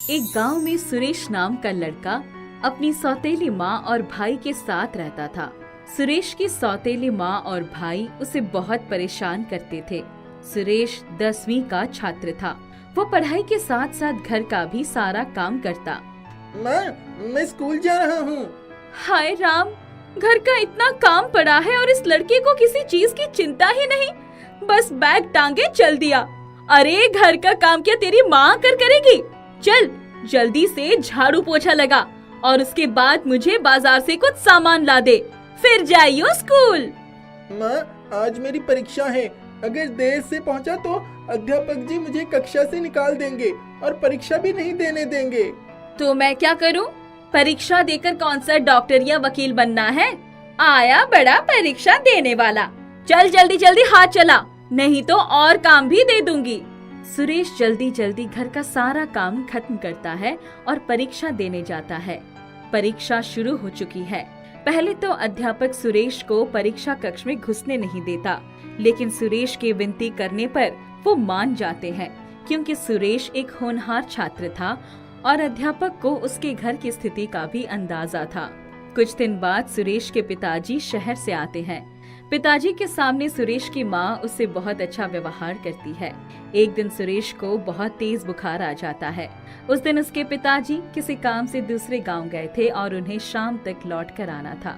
एक गांव में सुरेश नाम का लड़का अपनी सौतेली माँ और भाई के साथ रहता था। सुरेश की सौतेली माँ और भाई उसे बहुत परेशान करते थे। सुरेश 10वीं का छात्र था। वो पढ़ाई के साथ साथ घर का भी सारा काम करता। मैं स्कूल जा रहा हूँ। हाय राम, घर का इतना काम पड़ा है और इस लड़के को किसी चीज की चिंता ही नहीं। बस बैग टांगे चल दिया। अरे घर का काम क्या तेरी माँ करेगी? चल जल्दी से झाड़ू पोछा लगा और उसके बाद मुझे बाजार से कुछ सामान ला दे, फिर जाइयो स्कूल। माँ, आज मेरी परीक्षा है। अगर देर से पहुँचा तो अध्यापक जी मुझे कक्षा से निकाल देंगे और परीक्षा भी नहीं देने देंगे। तो मैं क्या करूं? परीक्षा देकर कौन सा डॉक्टर या वकील बनना है? आया बड़ा परीक्षा देने वाला। चल जल्दी जल्दी हाथ चला, नहीं तो और काम भी दे दूंगी। सुरेश जल्दी जल्दी घर का सारा काम खत्म करता है और परीक्षा देने जाता है। परीक्षा शुरू हो चुकी है। पहले तो अध्यापक सुरेश को परीक्षा कक्ष में घुसने नहीं देता, लेकिन सुरेश की विनती करने पर वो मान जाते हैं, क्योंकि सुरेश एक होनहार छात्र था और अध्यापक को उसके घर की स्थिति का भी अंदाजा था। कुछ दिन बाद सुरेश के पिताजी शहर से आते हैं। पिताजी के सामने सुरेश की माँ उससे बहुत अच्छा व्यवहार करती है। एक दिन सुरेश को बहुत तेज बुखार आ जाता है। उस दिन उसके पिताजी किसी काम से दूसरे गांव गए थे और उन्हें शाम तक लौट कर आना था।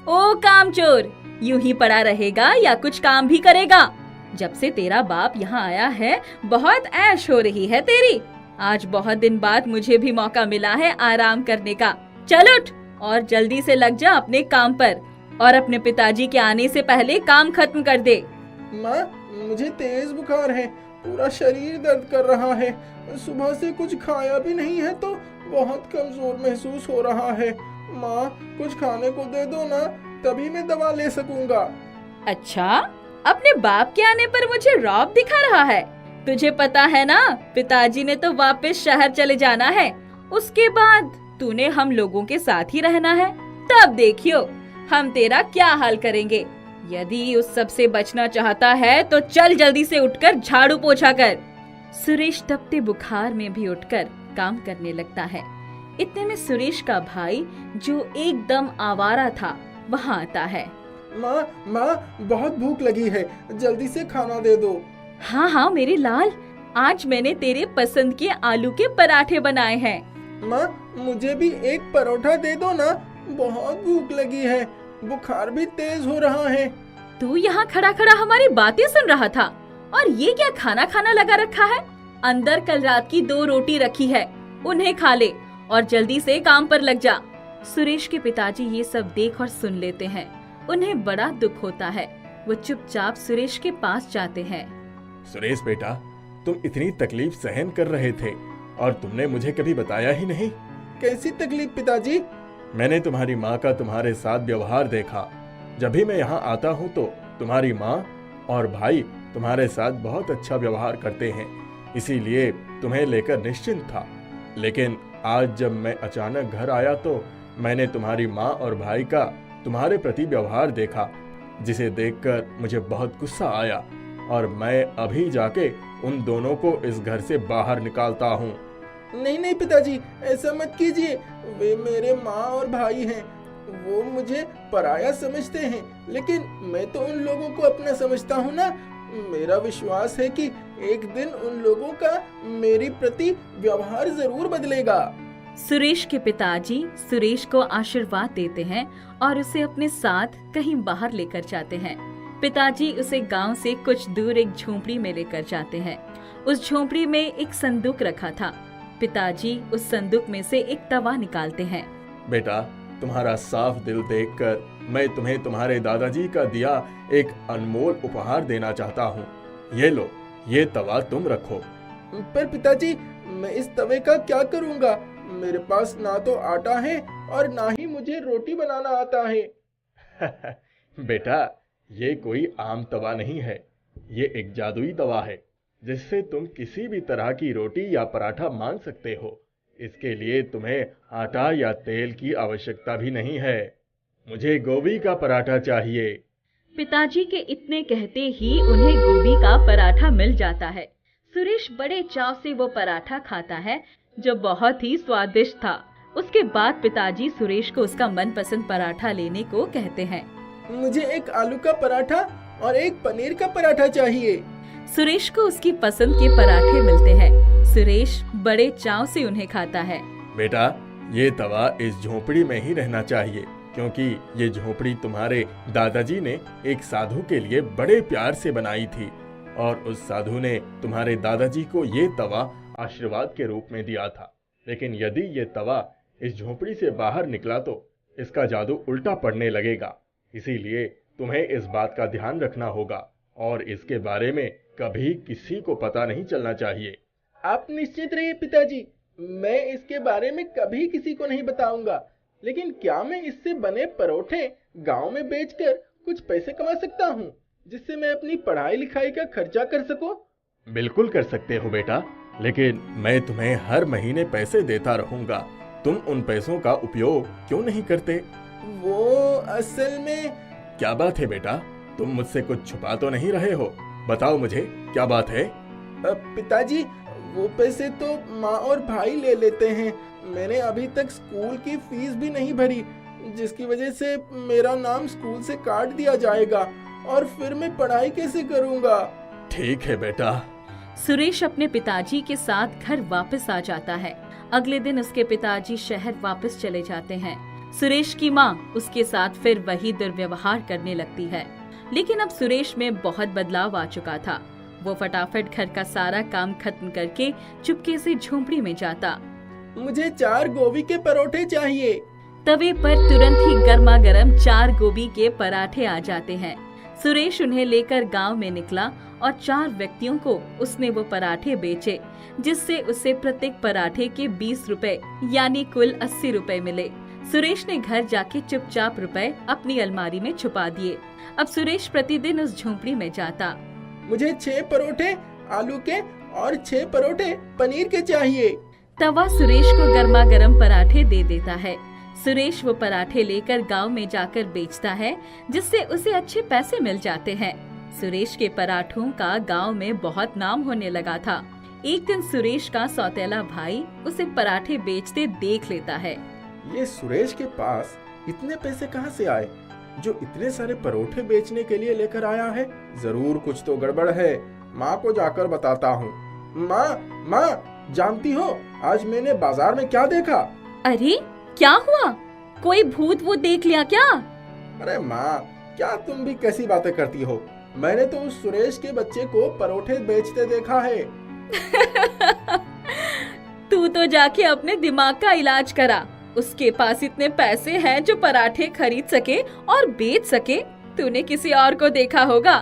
ओ कामचोर, यूं ही पड़ा रहेगा या कुछ काम भी करेगा? जब से तेरा बाप यहाँ आया है बहुत ऐश हो रही है तेरी। आज बहुत दिन बाद मुझे भी मौका मिला है आराम करने का। चल उठ और जल्दी से लग जा अपने काम पर और अपने पिताजी के आने से पहले काम खत्म कर दे। माँ, मुझे तेज बुखार है, पूरा शरीर दर्द कर रहा है। सुबह से कुछ खाया भी नहीं है तो बहुत कमजोर महसूस हो रहा है। माँ, कुछ खाने को दे दो ना, तभी मैं दवा ले सकूंगा। अच्छा, अपने बाप के आने पर मुझे रौब दिखा रहा है? तुझे पता है ना, पिताजी ने तो वापस शहर चले जाना है। उसके बाद तूने हम लोगों के साथ ही रहना है। तब देखियो हम तेरा क्या हाल करेंगे। यदि उस सब से बचना चाहता है तो चल जल्दी से उठकर झाड़ू पोछा कर। सुरेश तपते बुखार में भी उठकर काम करने लगता है। इतने में सुरेश का भाई, जो एकदम आवारा था, वहाँ आता है। माँ, बहुत भूख लगी है, जल्दी से खाना दे दो। हाँ हाँ मेरे लाल, आज मैंने तेरे पसंद के आलू के पराठे बनाए हैं। माँ, मुझे भी एक परोठा दे दो ना, बहुत भूख लगी है, बुखार भी तेज हो रहा है। तू यहाँ खड़ा खड़ा हमारी बातें सुन रहा था और ये क्या खाना खाना लगा रखा है? अंदर कल रात की 2 रोटी रखी है, उन्हें खा ले और जल्दी से काम पर लग जा। सुरेश के पिताजी ये सब देख और सुन लेते हैं। उन्हें बड़ा दुख होता है। वो चुपचाप सुरेश के पास जाते हैं। सुरेश बेटा, तुम इतनी तकलीफ सहन कर रहे थे और तुमने मुझे कभी बताया ही नहीं। कैसी तकलीफ पिताजी? मैंने तुम्हारी माँ का तुम्हारे साथ व्यवहार देखा। जब भी मैं यहाँ आता हूँ तो तुम्हारी माँ और भाई तुम्हारे साथ बहुत अच्छा व्यवहार करते हैं, इसीलिए तुम्हें लेकर निश्चिंत था। लेकिन आज जब मैं अचानक घर आया तो मैंने तुम्हारी माँ और भाई का तुम्हारे प्रति व्यवहार देखा, जिसे देखकर मुझे बहुत गुस्सा आया और मैं अभी जाके उन दोनों को इस घर से बाहर निकालता हूँ। नहीं पिताजी, ऐसा मत कीजिए। वे मेरे माँ और भाई हैं। वो मुझे पराया समझते हैं, लेकिन मैं तो उन लोगों को अपना समझता हूँ ना। मेरा विश्वास है कि एक दिन उन लोगों का मेरी प्रति व्यवहार जरूर बदलेगा। सुरेश के पिताजी सुरेश को आशीर्वाद देते हैं और उसे अपने साथ कहीं बाहर लेकर जाते हैं। पिताजी उसे गांव से कुछ दूर एक झोपड़ी में लेकर जाते हैं। उस झोपड़ी में एक संदूक रखा था। पिताजी उस संदूक में से एक तवा निकालते हैं। बेटा, तुम्हारा साफ दिल देखकर मैं तुम्हें तुम्हारे दादाजी का दिया एक अनमोल उपहार देना चाहता हूँ। ये लो, ये तवा तुम रखो। पर पिताजी, मैं इस तवे का क्या करूँगा? मेरे पास ना तो आटा है और ना ही मुझे रोटी बनाना आता है। बेटा, ये कोई आम तवा नहीं है, ये एक जादुई तवा है जिससे तुम किसी भी तरह की रोटी या पराठा मान सकते हो। इसके लिए तुम्हें आटा या तेल की आवश्यकता भी नहीं है। मुझे गोभी का पराठा चाहिए। पिताजी के इतने कहते ही उन्हें गोभी का पराठा मिल जाता है। सुरेश बड़े चाव से वो पराठा खाता है, जो बहुत ही स्वादिष्ट था। उसके बाद पिताजी सुरेश को उसका मनपसंद पराठा लेने को कहते हैं। मुझे एक आलू का पराठा और एक पनीर का पराठा चाहिए। सुरेश को उसकी पसंद के पराठे मिलते हैं। सुरेश बड़े चाव से उन्हें खाता है। बेटा, ये तवा इस झोपड़ी में ही रहना चाहिए, क्योंकि ये झोपड़ी तुम्हारे दादाजी ने एक साधु के लिए बड़े प्यार से बनाई थी और उस साधु ने तुम्हारे दादाजी को ये तवा आशीर्वाद के रूप में दिया था। लेकिन यदि ये तवा इस झोपड़ी से बाहर निकला तो इसका जादू उल्टा पड़ने लगेगा। इसीलिए तुम्हें इस बात का ध्यान रखना होगा और इसके बारे में कभी किसी को पता नहीं चलना चाहिए। आप निश्चित रहिए पिताजी, मैं इसके बारे में कभी किसी को नहीं बताऊंगा। लेकिन क्या मैं इससे बने परोठे गांव में बेचकर कुछ पैसे कमा सकता हूँ, जिससे मैं अपनी पढ़ाई लिखाई का खर्चा कर सकूं? बिल्कुल कर सकते हो बेटा, लेकिन मैं तुम्हें हर महीने पैसे देता रहूंगा। तुम उन पैसों का उपयोग क्यों नहीं करते? वो असल में... क्या बात है बेटा? तुम मुझसे कुछ छुपा तो नहीं रहे हो? बताओ मुझे, क्या बात है? पिताजी, वो पैसे तो माँ और भाई ले लेते हैं। मैंने अभी तक स्कूल की फीस भी नहीं भरी, जिसकी वजह से मेरा नाम स्कूल से काट दिया जाएगा और फिर मैं पढ़ाई कैसे करूँगा? ठीक है बेटा। सुरेश अपने पिताजी के साथ घर वापस आ जाता है। अगले दिन उसके पिताजी शहर वापस चले जाते हैं। सुरेश की माँ उसके साथ फिर वही दुर्व्यवहार करने लगती है। लेकिन अब सुरेश में बहुत बदलाव आ चुका था। वो फटाफट घर का सारा काम खत्म करके चुपके से झोंपड़ी में जाता। मुझे 4 गोभी के परोठे चाहिए। तवे पर तुरंत ही गर्मा गर्म 4 गोभी के पराठे आ जाते हैं। सुरेश उन्हें लेकर गांव में निकला और 4 व्यक्तियों को उसने वो पराठे बेचे, जिससे उसे प्रत्येक पराठे के 20 रुपए यानी कुल 80 रुपए मिले। सुरेश ने घर जाके चुपचाप रुपए अपनी अलमारी में छुपा दिए। अब सुरेश प्रतिदिन उस झोंपड़ी में जाता। मुझे 6 परोठे आलू के और 6 परोठे पनीर के चाहिए। तवा सुरेश को गर्मा गर्म पराठे दे देता है। सुरेश वो पराठे लेकर गांव में जाकर बेचता है, जिससे उसे अच्छे पैसे मिल जाते हैं। सुरेश के पराठों का गांव में बहुत नाम होने लगा था। एक दिन सुरेश का सौतेला भाई उसे पराठे बेचते देख लेता है। ये सुरेश के पास इतने पैसे कहाँ से आए जो इतने सारे परोठे बेचने के लिए लेकर आया है? जरूर कुछ तो गड़बड़ है। माँ को जाकर बताता हूँ। माँ, जानती हो आज मैंने बाजार में क्या देखा? अरे क्या हुआ? कोई भूत वो देख लिया क्या? अरे माँ, क्या तुम भी कैसी बातें करती हो? मैंने तो उस सुरेश के बच्चे को परोठे बेचते देखा है। तू तो जाके अपने दिमाग का इलाज करा। उसके पास इतने पैसे हैं जो पराठे खरीद सके और बेच सके। तूने किसी और को देखा होगा।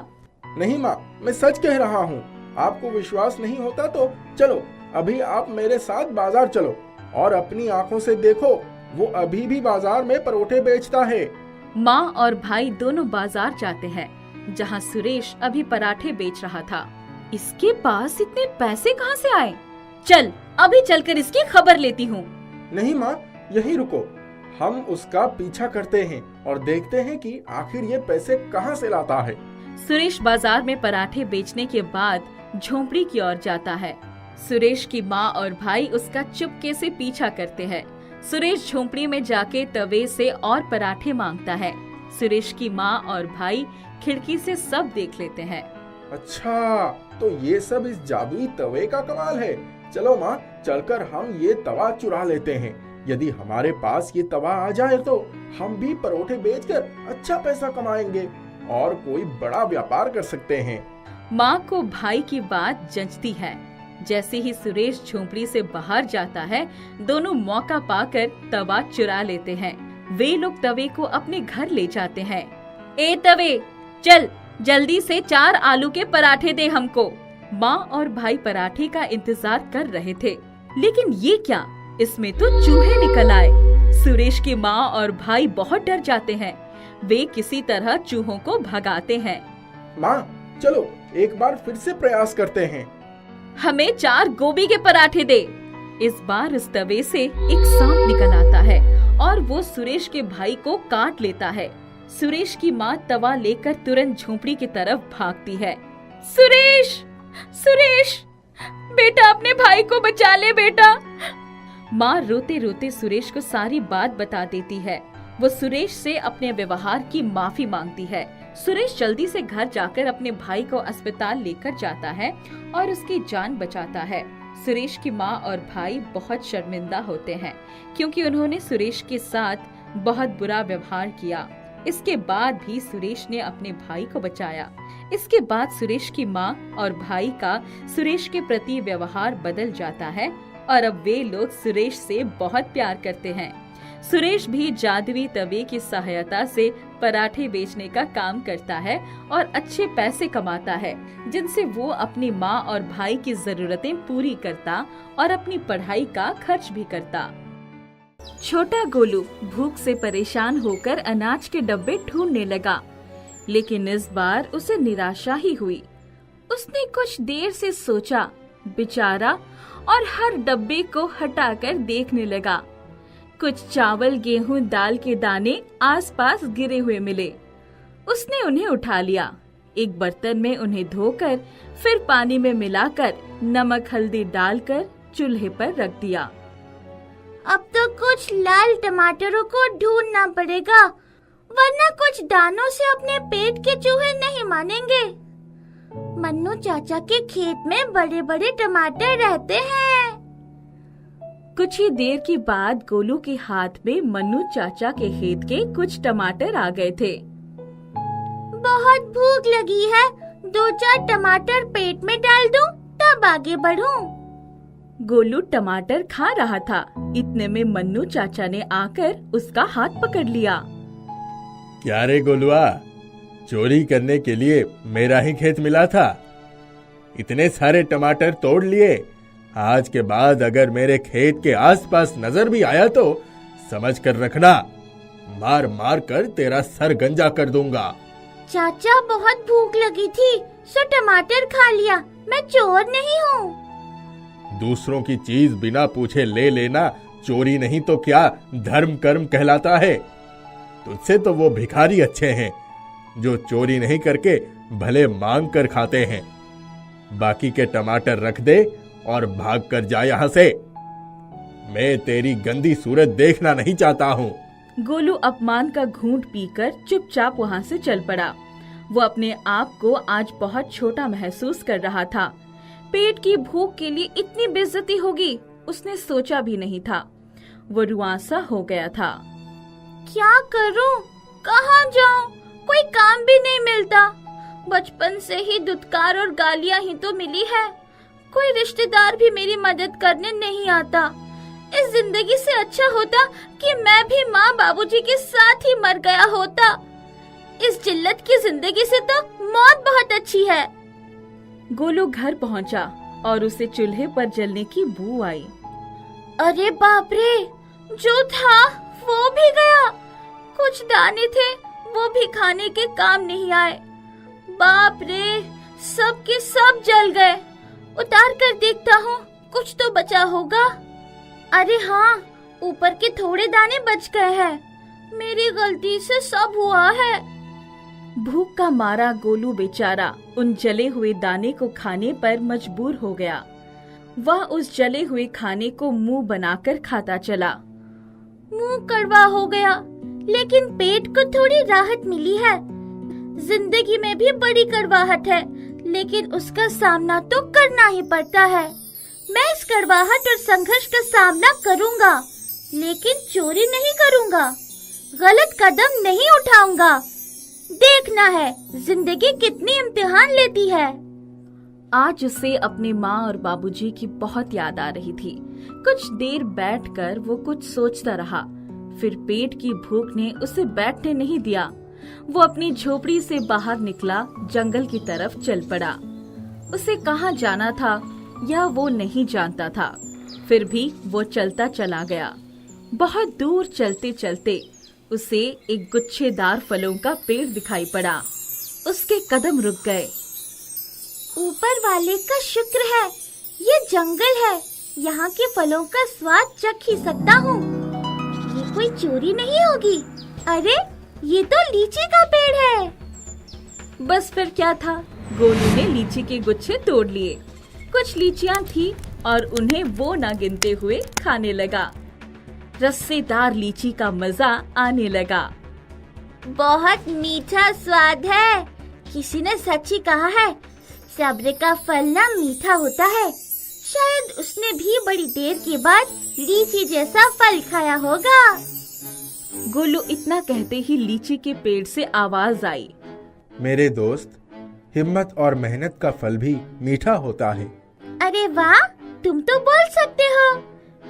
नहीं माँ, मैं सच कह रहा हूँ। आपको विश्वास नहीं होता तो चलो अभी आप मेरे साथ बाजार चलो और अपनी आँखों से देखो, वो अभी भी बाजार में परोठे बेचता है। माँ और भाई दोनों बाजार जाते हैं, जहाँ सुरेश अभी पराठे बेच रहा था। इसके पास इतने पैसे कहाँ से आए? चल अभी चलकर इसकी खबर लेती हूँ। नहीं माँ, यहीं रुको। हम उसका पीछा करते हैं और देखते हैं कि आखिर ये पैसे कहाँ से लाता है। सुरेश बाजार में पराठे बेचने के बाद झोंपड़ी की ओर जाता है। सुरेश की माँ और भाई उसका चुपके से पीछा करते हैं। सुरेश झोंपड़ी में जाके तवे से और पराठे मांगता है। सुरेश की माँ और भाई खिड़की से सब देख लेते हैं। अच्छा, तो ये सब इस जादुई तवे का कमाल है। चलो माँ, चलकर हम ये तवा चुरा लेते हैं। यदि हमारे पास ये तवा आ जाए तो हम भी परोठे बेचकर अच्छा पैसा कमाएंगे और कोई बड़ा व्यापार कर सकते हैं। माँ को भाई की बात जंचती है। जैसे ही सुरेश झोंपड़ी से बाहर जाता है, दोनों मौका पाकर तवा चुरा लेते हैं। वे लोग तवे को अपने घर ले जाते हैं। ए तवे, चल जल्दी से 4 आलू के पराठे दे हमको। माँ और भाई पराठे का इंतजार कर रहे थे, लेकिन ये क्या, इसमें तो चूहे निकल आए। सुरेश की माँ और भाई बहुत डर जाते हैं। वे किसी तरह चूहों को भगाते हैं। माँ, चलो एक बार फिर से प्रयास करते हैं। हमें 4 गोभी के पराठे दे। इस बार उस तवे से एक सांप निकल आता है और वो सुरेश के भाई को काट लेता है। सुरेश की माँ तवा लेकर तुरंत झोंपड़ी की तरफ भागती है। सुरेश, सुरेश, बेटा अपने भाई को बचा ले बेटा, माँ रोते रोते सुरेश को सारी बात बता देती है। वो सुरेश से अपने व्यवहार की माफी मांगती है। सुरेश जल्दी से घर जाकर अपने भाई को अस्पताल लेकर जाता है और उसकी जान बचाता है। सुरेश की माँ और भाई बहुत शर्मिंदा होते हैं क्योंकि उन्होंने सुरेश के साथ बहुत बुरा व्यवहार किया। इसके बाद भी सुरेश ने अपने भाई को बचाया। इसके बाद सुरेश की माँ और भाई का सुरेश के प्रति व्यवहार बदल जाता है और अब वे लोग सुरेश से बहुत प्यार करते हैं। सुरेश भी जादुई तवे की सहायता से पराठे बेचने का काम करता है और अच्छे पैसे कमाता है, जिनसे वो अपनी माँ और भाई की जरूरतें पूरी करता और अपनी पढ़ाई का खर्च भी करता। छोटा गोलू भूख से परेशान होकर अनाज के डब्बे ढूंढने लगा, लेकिन इस बार उसे निराशा ही हुई। उसने कुछ देर से सोचा, बेचारा, और हर डब्बे को हटाकर देखने लगा। कुछ चावल, गेहूं, दाल के दाने आसपास गिरे हुए मिले। उसने उन्हें उठा लिया, एक बर्तन में उन्हें धोकर फिर पानी में मिलाकर नमक हल्दी डालकर चूल्हे पर रख दिया। अब तो कुछ लाल टमाटरों को ढूंढना पड़ेगा, वरना कुछ दानों से अपने पेट के चूहे नहीं मानेंगे। मन्नू चाचा के खेत में बड़े बड़े टमाटर रहते हैं। कुछ ही देर के बाद गोलू के हाथ में मन्नू चाचा के खेत के कुछ टमाटर आ गए थे। बहुत भूख लगी है, 2-4 टमाटर पेट में डाल दूं, तब आगे बढ़ूं। गोलू टमाटर खा रहा था, इतने में मन्नू चाचा ने आकर उसका हाथ पकड़ लिया। क्या रे गोलुआ, चोरी करने के लिए मेरा ही खेत मिला था? इतने सारे टमाटर तोड़ लिए। आज के बाद अगर मेरे खेत के आसपास नजर भी आया तो समझ कर रखना, मार मार कर तेरा सर गंजा कर दूंगा। चाचा बहुत भूख लगी थी, सो टमाटर खा लिया, मैं चोर नहीं हूँ। दूसरों की चीज बिना पूछे ले लेना चोरी नहीं तो क्या धर्म कर्म कहलाता है। तुझसे तो वो भिखारी अच्छे हैं जो चोरी नहीं करके भले मांग कर खाते हैं। बाकी के टमाटर रख दे और भाग कर जा यहाँ से। मैं तेरी गंदी सूरत देखना नहीं चाहता हूँ। गोलू अपमान का घूंट पीकर चुपचाप वहाँ से चल पड़ा। वो अपने आप को आज बहुत छोटा महसूस कर रहा था। पेट की भूख के लिए इतनी बेइज्जती होगी उसने सोचा भी नहीं था। वो रुआंसा हो गया था। क्या करूं? कहाँ जाऊं? कोई काम भी नहीं मिलता। बचपन से ही धुतकार और गालियां ही तो मिली है। कोई रिश्तेदार भी मेरी मदद करने नहीं आता। इस जिंदगी से अच्छा होता कि मैं भी माँ बाबूजी के साथ ही मर गया होता। इस जिल्लत की जिंदगी से तो मौत बहुत अच्छी है। गोलू घर पहुंचा और उसे चूल्हे पर जलने की बू आई। अरे बाप रे, जो था वो भी गया। कुछ दाने थे वो भी खाने के काम नहीं आए। बाप रे, सब के सब जल गए। उतार कर देखता हूँ, कुछ तो बचा होगा। अरे हाँ, ऊपर के थोड़े दाने बच गए हैं। मेरी गलती से सब हुआ है। भूख का मारा गोलू बेचारा उन जले हुए दाने को खाने पर मजबूर हो गया। वह उस जले हुए खाने को मुंह बनाकर खाता चला। मुंह कड़वा हो गया, लेकिन पेट को थोड़ी राहत मिली है। जिंदगी में भी बड़ी कड़वाहट है, लेकिन उसका सामना तो करना ही पड़ता है। मैं इस कड़वाहट और संघर्ष का सामना करूंगा, लेकिन चोरी नहीं करूंगा, गलत कदम नहीं उठाऊंगा। देखना है जिंदगी कितनी इम्तिहान लेती है। आज उसे अपने माँ और बाबूजी की बहुत याद आ रही थी। कुछ देर बैठकर वो कुछ सोचता रहा। फिर पेट की भूख ने उसे बैठने नहीं दिया। वो अपनी झोपड़ी से बाहर निकला, जंगल की तरफ चल पड़ा। उसे कहाँ जाना था यह वो नहीं जानता था, फिर भी वो चलता चला गया। बहुत दूर चलते चलते उसे एक गुच्छेदार फलों का पेड़ दिखाई पड़ा। उसके कदम रुक गए। ऊपर वाले का शुक्र है, ये जंगल है, यहाँ के फलों का स्वाद चख ही सकता हूँ। ये कोई चोरी नहीं होगी। अरे, ये तो लीची का पेड़ है। बस फिर क्या था, गोलू ने लीची के गुच्छे तोड़ लिए। कुछ लीचियाँ थी और उन्हें वो ना गिनते हुए खाने लगा। रस्सेदार लीची का मजा आने लगा। बहुत मीठा स्वाद है। किसी ने सच ही कहा है, सब्र का फल ना मीठा होता है। शायद उसने भी बड़ी देर के बाद लीची जैसा फल खाया होगा। गोलू इतना कहते ही लीची के पेड़ से आवाज आई। मेरे दोस्त, हिम्मत और मेहनत का फल भी मीठा होता है। अरे वाह, तुम तो बोल सकते हो।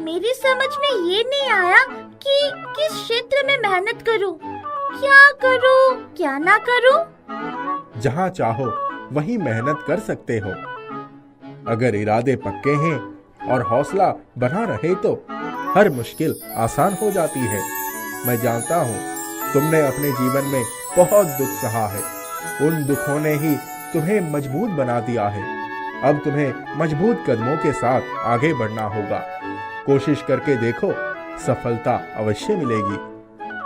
मेरी समझ में ये नहीं आया कि किस क्षेत्र में मेहनत करूं, क्या करूं, क्या ना करूं। जहाँ चाहो वहीं मेहनत कर सकते हो। अगर इरादे पक्के हैं और हौसला बना रहे तो हर मुश्किल आसान हो जाती है। मैं जानता हूँ तुमने अपने जीवन में बहुत दुख सहा है। उन दुखों ने ही तुम्हें मजबूत बना दिया है। अब तुम्हें मजबूत कदमों के साथ आगे बढ़ना होगा। कोशिश करके देखो, सफलता अवश्य मिलेगी।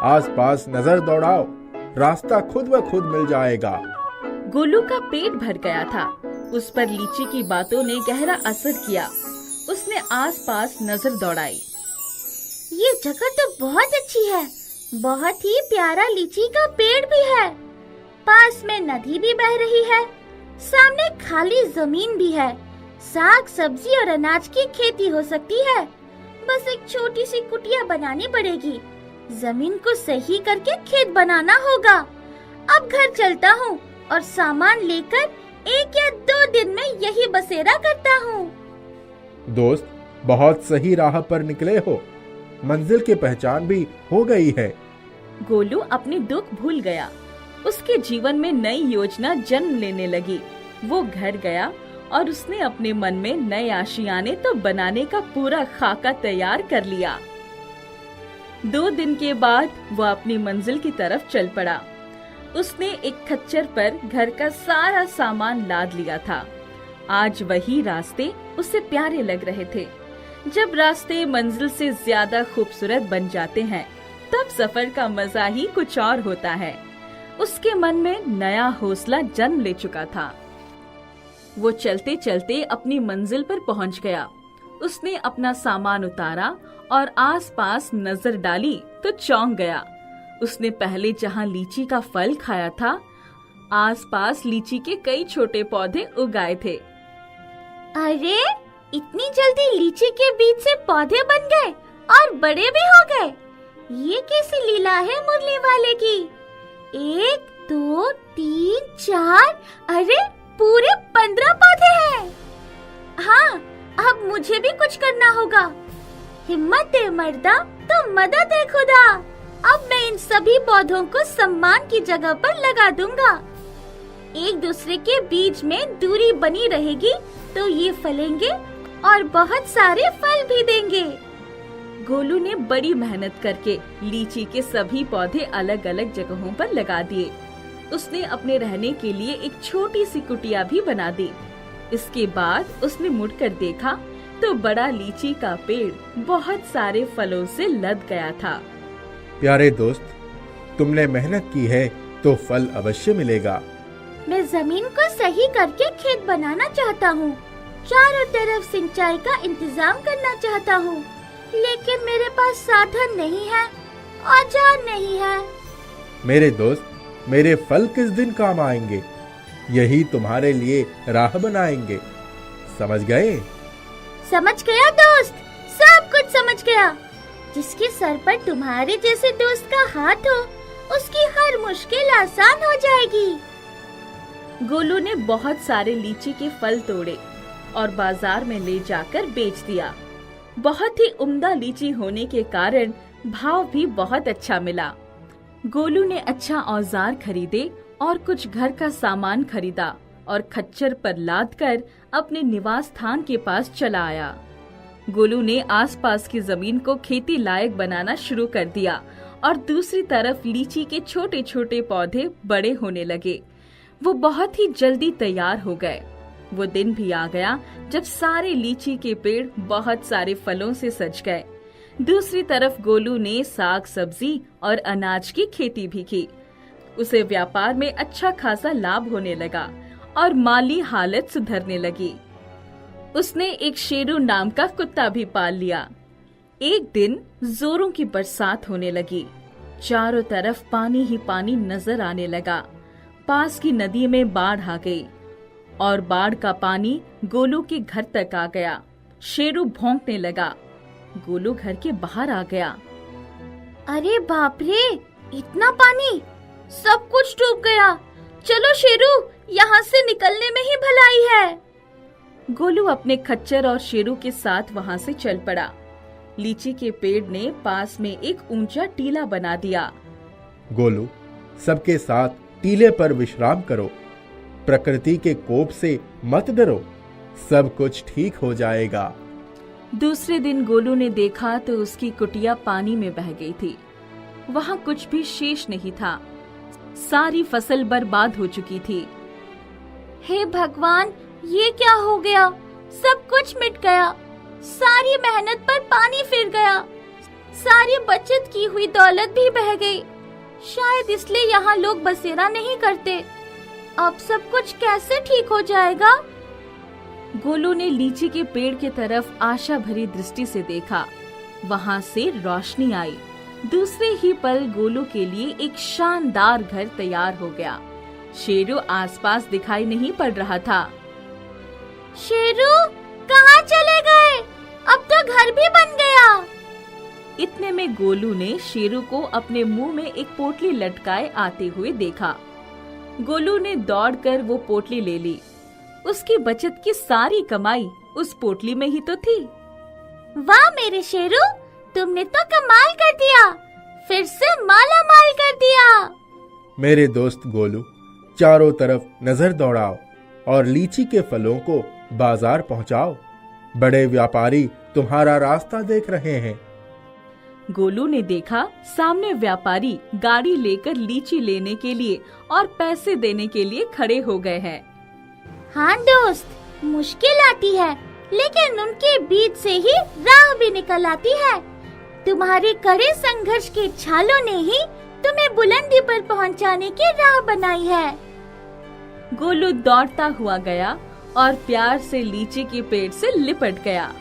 आसपास नजर दौड़ाओ, रास्ता खुद ब खुद मिल जाएगा। गोलू का पेट भर गया था। उस पर लीची की बातों ने गहरा असर किया। उसने आसपास नजर दौड़ाई। ये जगह तो बहुत अच्छी है। बहुत ही प्यारा लीची का पेड़ भी है। पास में नदी भी बह रही है। सामने खाली जमीन भी है। साग सब्जी और अनाज की खेती हो सकती है। बस एक छोटी सी कुटिया बनानी पड़ेगी। जमीन को सही करके खेत बनाना होगा। अब घर चलता हूँ और सामान लेकर 1 या 2 दिन में यही बसेरा करता हूँ। दोस्त, बहुत सही राह पर निकले हो। मंजिल की पहचान भी हो गई है। गोलू अपने दुख भूल गया। उसके जीवन में नई योजना जन्म लेने लगी। वो घर गया और उसने अपने मन में नए आशियाने तो बनाने का पूरा खाका तैयार कर लिया। 2 दिन के बाद वो अपनी मंजिल की तरफ चल पड़ा। उसने एक खच्चर पर घर का सारा सामान लाद लिया था। आज वही रास्ते उसे प्यारे लग रहे थे। जब रास्ते मंजिल से ज्यादा खूबसूरत बन जाते हैं, तब सफर का मजा ही कुछ और होता है। उसके मन में नया हौसला जन्म ले चुका था। वो चलते चलते अपनी मंजिल पर पहुंच गया। उसने अपना सामान उतारा और आसपास नजर डाली तो चौंक गया। उसने पहले जहां लीची का फल खाया था, आसपास लीची के कई छोटे पौधे उगाए थे। अरे, इतनी जल्दी लीची के बीज से पौधे बन गए और बड़े भी हो गए। ये कैसी लीला है मुरली वाले की। 1 2 3 4, अरे पूरे 15 पौधे हैं। हाँ, अब मुझे भी कुछ करना होगा। हिम्मत दे मर्दा तो मदद दे खुदा। अब मैं इन सभी पौधों को सम्मान की जगह पर लगा दूंगा। एक दूसरे के बीच में दूरी बनी रहेगी तो ये फलेंगे और बहुत सारे फल भी देंगे। गोलू ने बड़ी मेहनत करके लीची के सभी पौधे अलग अलग जगहों पर लगा दिए। उसने अपने रहने के लिए एक छोटी सी कुटिया भी बना दी। इसके बाद उसने मुड़कर देखा तो बड़ा लीची का पेड़ बहुत सारे फलों से लद गया था। प्यारे दोस्त, तुमने मेहनत की है तो फल अवश्य मिलेगा। मैं जमीन को सही करके खेत बनाना चाहता हूँ। चारों तरफ सिंचाई का इंतजाम करना चाहता हूँ, लेकिन मेरे पास साधन नहीं है, औजार नहीं है। मेरे दोस्त, मेरे फल किस दिन काम आएंगे? यही तुम्हारे लिए राह बनाएंगे। समझ गए? समझ गया दोस्त, सब कुछ समझ गया। जिसके सर पर तुम्हारे जैसे दोस्त का हाथ हो, उसकी हर मुश्किल आसान हो जाएगी। गोलू ने बहुत सारे लीची के फल तोड़े और बाजार में ले जाकर बेच दिया। बहुत ही उम्दा लीची होने के कारण भाव भी बहुत अच्छा मिला। गोलू ने अच्छा औजार खरीदे और कुछ घर का सामान खरीदा और खच्चर पर लादकर अपने निवास स्थान के पास चला आया। गोलू ने आसपास की जमीन को खेती लायक बनाना शुरू कर दिया और दूसरी तरफ लीची के छोटे छोटे पौधे बड़े होने लगे। वो बहुत ही जल्दी तैयार हो गए। वो दिन भी आ गया जब सारे लीची के पेड़ बहुत सारे फलों से सज गए। दूसरी तरफ गोलू ने साग सब्जी और अनाज की खेती भी की। उसे व्यापार में अच्छा खासा लाभ होने लगा और माली हालत सुधरने लगी। उसने एक शेरू नाम का कुत्ता भी पाल लिया। एक दिन जोरों की बरसात होने लगी। चारों तरफ पानी ही पानी नजर आने लगा। पास की नदी में बाढ़ आ गई और बाढ़ का पानी गोलू के घर तक आ गया। शेरू भौंकने लगा। गोलू घर के बाहर आ गया। अरे बाप रे, इतना पानी, सब कुछ डूब गया। चलो शेरू, यहाँ से निकलने में ही भलाई है। गोलू अपने खच्चर और शेरू के साथ वहाँ से चल पड़ा। लीची के पेड़ ने पास में एक ऊंचा टीला बना दिया। गोलू, सबके साथ टीले पर विश्राम करो। प्रकृति के कोप से मत डरो, सब कुछ ठीक हो जाएगा। दूसरे दिन गोलू ने देखा तो उसकी कुटिया पानी में बह गई थी। वहाँ कुछ भी शेष नहीं था। सारी फसल बर्बाद हो चुकी थी। हे भगवान, ये क्या हो गया? सब कुछ मिट गया। सारी मेहनत पर पानी फिर गया। सारी बचत की हुई दौलत भी बह गई। शायद इसलिए यहाँ लोग बसेरा नहीं करते। अब सब कुछ कैसे ठीक हो जाएगा? गोलू ने लीची के पेड़ की तरफ आशा भरी दृष्टि से देखा। वहाँ से रोशनी आई। दूसरे ही पल गोलू के लिए एक शानदार घर तैयार हो गया। शेरू आसपास दिखाई नहीं पड़ रहा था। शेरू, कहाँ चले गए? अब तो घर भी बन गया। इतने में गोलू ने शेरू को अपने मुंह में एक पोटली लटकाए आते हुए देखा। गोलू ने दौड़कर वो पोटली ले ली। उसकी बचत की सारी कमाई उस पोटली में ही तो थी। वाह मेरे शेरू, तुमने तो कमाल कर दिया। फिर से माला माल कर दिया। मेरे दोस्त गोलू, चारों तरफ नजर दौड़ाओ और लीची के फलों को बाजार पहुंचाओ। बड़े व्यापारी तुम्हारा रास्ता देख रहे हैं। गोलू ने देखा सामने व्यापारी गाड़ी लेकर लीची लेने के लिए और पैसे देने के लिए खड़े हो गए हैं। हाँ दोस्त, मुश्किल आती है लेकिन उनके बीच से ही राह भी निकल आती है। तुम्हारे कड़े संघर्ष के छालों ने ही तुम्हें बुलंदी पर पहुंचाने की राह बनाई है। गोलू दौड़ता हुआ गया और प्यार से लीची के पेड़ से लिपट गया।